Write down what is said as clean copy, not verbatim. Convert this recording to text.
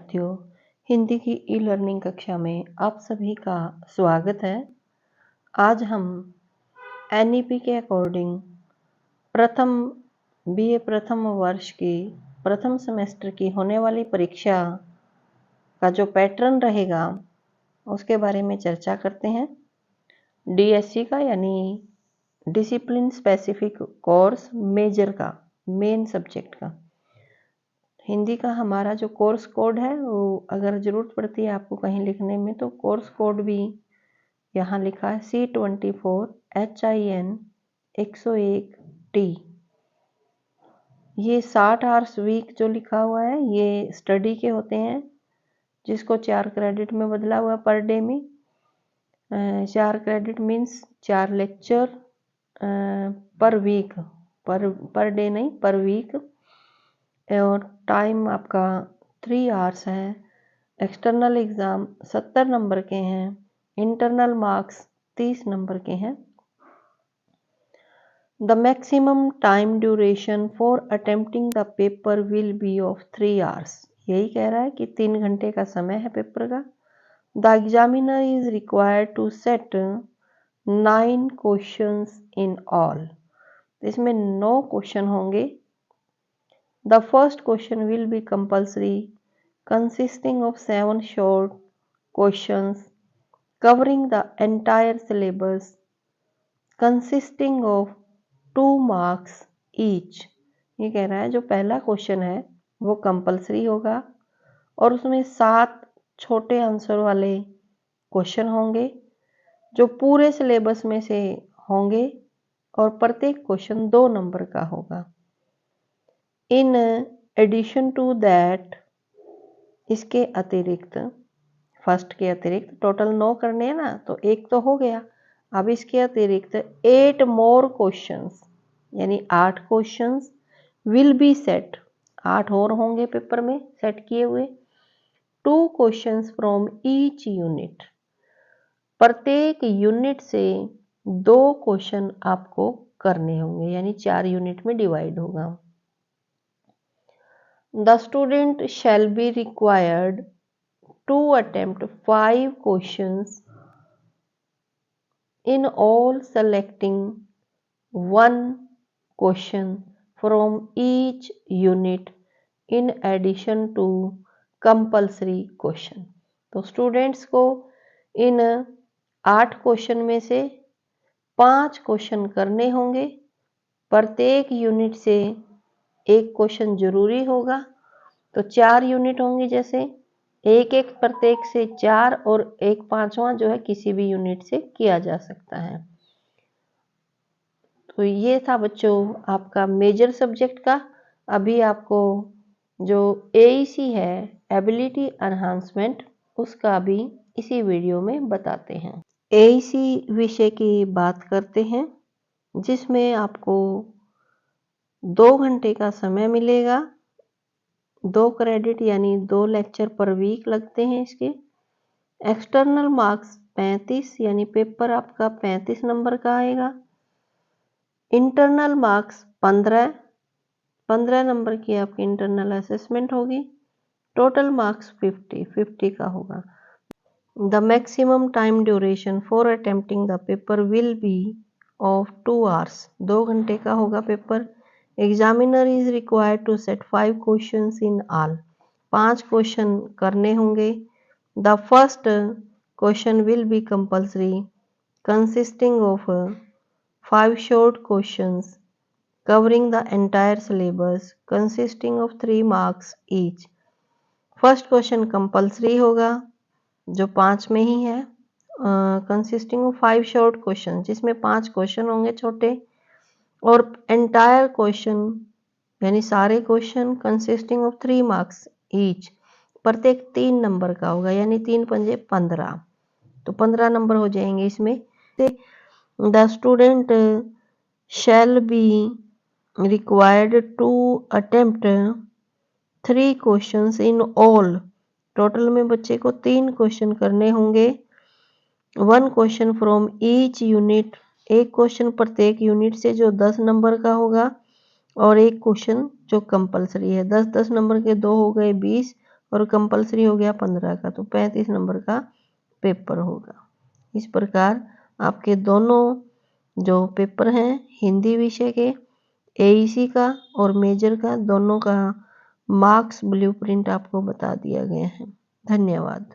विद्यार्थियों, हिंदी की e learning कक्षा में आप सभी का स्वागत है। आज हम एनईपी के अकॉर्डिंग बीए प्रथम वर्ष की प्रथम सेमेस्टर की होने वाली परीक्षा का जो पैटर्न रहेगा उसके बारे में चर्चा करते हैं। डीएससी का यानी डिसिप्लिन स्पेसिफिक कोर्स मेजर का मेन सब्जेक्ट का हिंदी का हमारा जो कोर्स कोड है वो अगर ज़रूरत पड़ती है आपको कहीं लिखने में तो कोर्स कोड भी यहाँ लिखा है C24 HIN 101T। ये 60 आवर्स वीक जो लिखा हुआ है ये स्टडी के होते हैं, जिसको 4 क्रेडिट में बदला हुआ पर डे में। 4 credit means 4 lecture per week, per day नहीं, पर वीक। और टाइम आपका 3 आवर्स है। एक्सटर्नल एग्ज़ाम 70 नंबर के हैं। इंटरनल मार्क्स 30 नंबर के हैं। The maximum time duration for attempting the paper will be of 3 hours. यही कह रहा है कि 3 घंटे का समय है पेपर का। The examiner is required to set 9 questions in all. इसमें 9 क्वेश्चन होंगे। The first question will be compulsory, consisting of 7 short questions covering the entire syllabus, consisting of 2 marks each। ये कह रहा है जो पहला क्वेश्चन है वो कंपलसरी होगा और उसमें 7 छोटे आंसर वाले क्वेश्चन होंगे जो पूरे सिलेबस में से होंगे और प्रत्येक क्वेश्चन 2 नंबर का होगा। इन एडिशन टू दैट, इसके अतिरिक्त, फर्स्ट के अतिरिक्त टोटल 9 करने हैं ना, तो एक तो हो गया। अब इसके अतिरिक्त 8 मोर क्वेश्चंस यानी 8 क्वेश्चंस विल बी सेट, 8 और होंगे पेपर में सेट किए हुए। 2 क्वेश्चंस फ्रॉम ईच यूनिट, प्रत्येक यूनिट से 2 क्वेश्चन आपको करने होंगे यानी 4 यूनिट में डिवाइड होगा। The student shall be required to attempt 5 questions in all, selecting 1 question from each unit in addition to compulsory question। तो स्टूडेंट्स को इन 8 क्वेश्चन में से 5 क्वेश्चन करने होंगे। प्रत्येक यूनिट से एक क्वेश्चन जरूरी होगा, तो 4 यूनिट होंगे, जैसे एक प्रत्येक से 4 और एक 5वां जो है किसी भी यूनिट से किया जा सकता है। तो ये था बच्चों आपका मेजर सब्जेक्ट का। अभी आपको जो एईसी है एबिलिटी एनहांसमेंट, उसका भी इसी वीडियो में बताते हैं। एईसी विषय की बात करते हैं जिसमें आपको 2 घंटे का समय मिलेगा। 2 क्रेडिट यानी 2 लेक्चर पर वीक लगते हैं इसके। एक्सटर्नल मार्क्स 35 यानी पेपर आपका 35 नंबर का आएगा। इंटरनल मार्क्स 15 नंबर की आपकी इंटरनल असेसमेंट होगी। टोटल मार्क्स 50 का होगा। The maximum time duration for attempting the paper will be of 2 hours. 2 घंटे का होगा paper. Examiner is required to set 5 questions in all. 5 question करने होंगे। The first question will be compulsory, consisting of 5 short questions covering the entire syllabus, consisting of 3 marks each. First question compulsory होगा जो 5 में ही है, consisting of 5 short question, जिसमें 5 question होंगे छोटे, और एंटायर क्वेश्चन यानी सारे question consisting of 3 marks each, प्रत्येक 3 नंबर का होगा यानी 3 पंजे 15, तो 15 नंबर हो जाएंगे इसमें। The student shall be required to attempt 3 questions in all. Total में बच्चे को 3 क्वेश्चन करने होंगे। 1 क्वेश्चन फ्रॉम ईच यूनिट, एक क्वेश्चन प्रत्येक यूनिट से जो 10 नंबर का होगा, और एक क्वेश्चन जो कंपलसरी है। 10 नंबर के 2 हो गए 20, और कंपलसरी हो गया 15 का, तो 35 नंबर का पेपर होगा। इस प्रकार आपके दोनों जो पेपर हैं हिंदी विषय के एईसी का और मेजर का, दोनों का मार्क्स ब्लूप्रिंट आपको बता दिया गया है। धन्यवाद।